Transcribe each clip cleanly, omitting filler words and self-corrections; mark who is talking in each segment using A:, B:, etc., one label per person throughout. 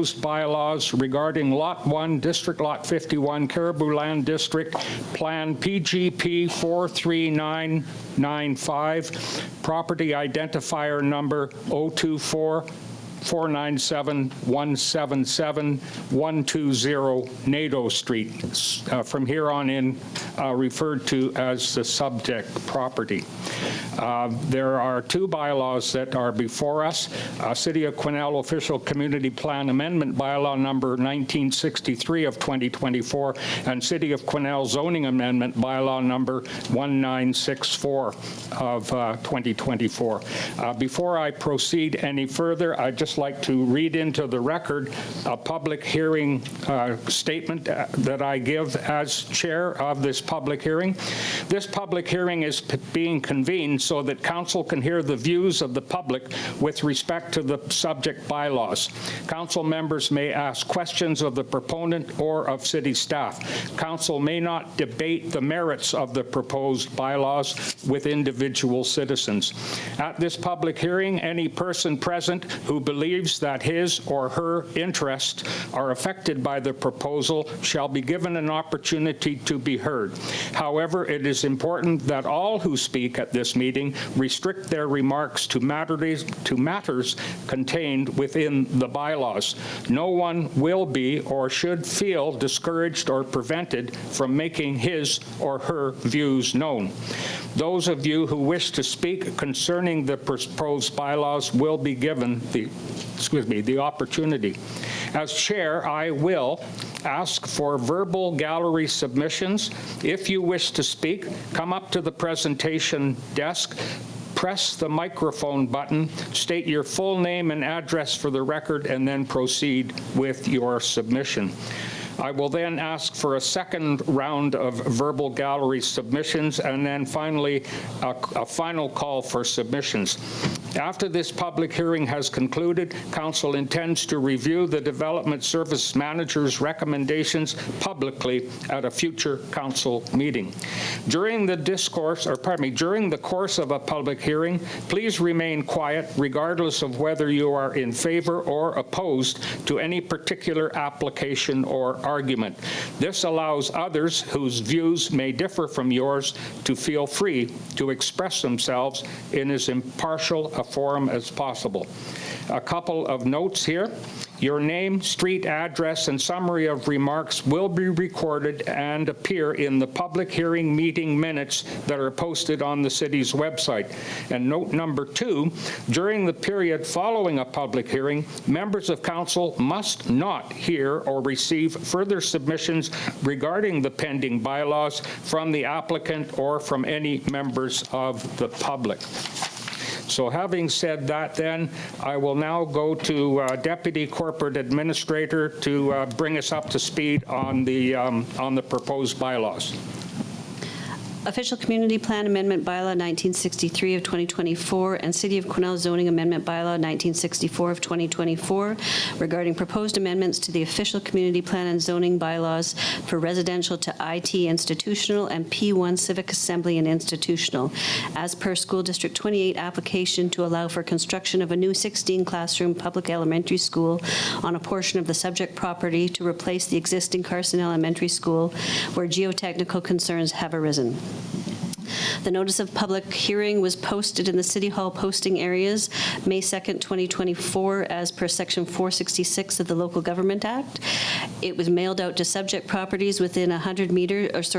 A: proposed bylaws regarding Lot 1, District Lot 51, Caribou Land District, Plan PGP 43995, property identifier number 024 497-177-120 Nadeau Street, from here on in referred to as the subject property. There are two bylaws that are before us. City of Quesnel Official Community Plan Amendment Bylaw number 1963 of 2024 and City of Quesnel Zoning Amendment Bylaw number 1964 of 2024. Before I proceed any further, I'd just like to read into the record a public hearing statement that I give as chair of this public hearing. This public hearing is being convened so that council can hear the views of the public with respect to the subject bylaws. Council members may ask questions of the proponent or of city staff. Council may not debate the merits of the proposed bylaws with individual citizens. At this public hearing, any person present who believes that his or her interests are affected by the proposal shall be given an opportunity to be heard. However, it is important that all who speak at this meeting restrict their remarks to matters contained within the bylaws. No one will be or should feel discouraged or prevented from making his or her views known. Those of you who wish to speak concerning the proposed bylaws will be given the opportunity. As chair, I will ask for verbal gallery submissions. If you wish to speak, come up to the presentation desk, press the microphone button, state your full name and address for the record, and then proceed with your submission. I will then ask for a second round of verbal gallery submissions and then finally a final call for submissions. After this public hearing has concluded, Council intends to review the Development Service Manager's recommendations publicly at a future Council meeting. During the course of a public hearing, please remain quiet regardless of whether you are in favor or opposed to any particular application or argument. This allows others whose views may differ from yours to feel free to express themselves in as impartial a forum as possible. A couple of notes here. Your name, street address, and summary of remarks will be recorded and appear in the public hearing meeting minutes that are posted on the city's website. And note number 2, during the period following a public hearing, members of council must not hear or receive further submissions regarding the pending bylaws from the applicant or from any members of the public. So having said that, then, I will now go to Deputy Corporate Administrator to bring us up to speed on the proposed bylaws.
B: Official Community Plan Amendment Bylaw 1963 of 2024 and City of Quesnel Zoning Amendment Bylaw 1964 of 2024 regarding proposed amendments to the Official Community Plan and Zoning Bylaws for residential to IT institutional and P1 Civic Assembly and institutional, as per School District 28 application to allow for construction of a new 16-classroom public elementary school on a portion of the subject property to replace the existing Carson Elementary School where geotechnical concerns have arisen. The notice of public hearing was posted in the City Hall posting areas May 2nd, 2024, as per Section 466 of the Local Government Act. It was mailed out to subject properties within 100 meters,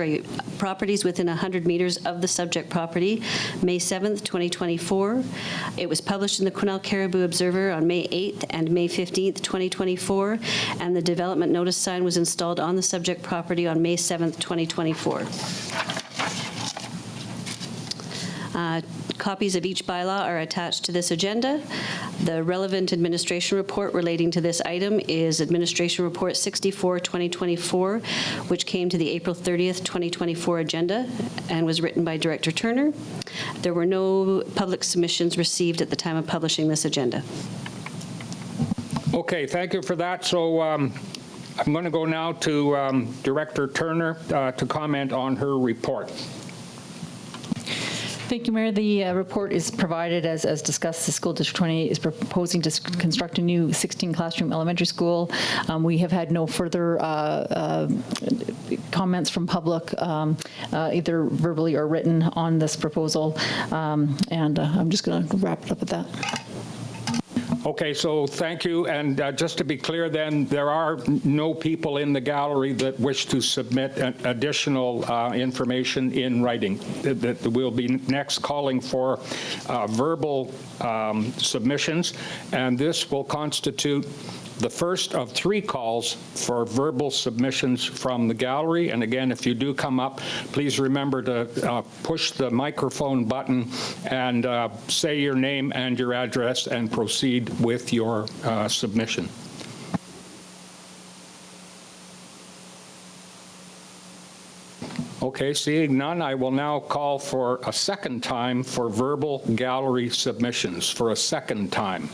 B: properties within 100 meters of the subject property, May 7th, 2024. It was published in the Quesnel Caribou Observer on May 8th and May 15th, 2024, and the development notice sign was installed on the subject property on May 7th, 2024. Copies of each bylaw are attached to this agenda. The relevant administration report relating to this item is Administration Report 64, 2024, which came to the April 30th, 2024 agenda and was written by Director Turner. There were no public submissions received at the time of publishing this agenda.
A: Okay, thank you for that. So I'm going to go now to Director Turner to comment on her report.
C: Thank you, Mayor. The report is provided as discussed. The School District 28 is proposing to construct a new 16-classroom elementary school. We have had no further comments from public, either verbally or written, on this proposal. And I'm just going to wrap it up at that.
A: Okay, so thank you. And just to be clear then, there are no people in the gallery that wish to submit additional information in writing. That we'll be next calling for verbal submissions, and this will constitute the first of 3 calls for verbal submissions from the gallery. And again, if you do come up, please remember to push the microphone button and say your name and your address and proceed with your submission. Okay, seeing none, I will now call for a second time for verbal gallery submissions for a second time.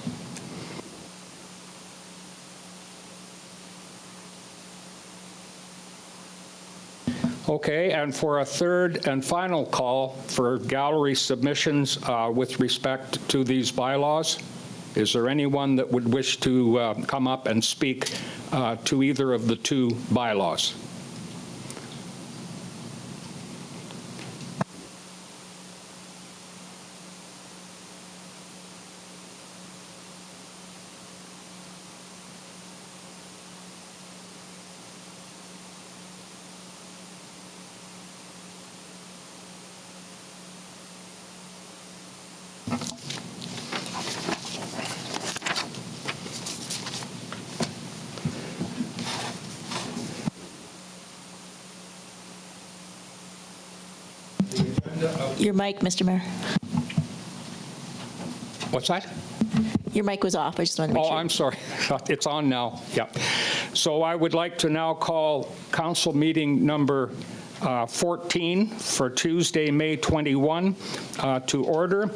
A: Okay, and for a third and final call for gallery submissions with respect to these bylaws, is there anyone that would wish to come up and speak to either of the 2 bylaws?
D: Your mic, Mr. Mayor.
A: What's that?
D: Your mic was off. I just wanted to make sure.
A: Oh, I'm sorry. It's on now. Yeah. So I would like to now call council meeting number 14 for Tuesday, May 21 to order.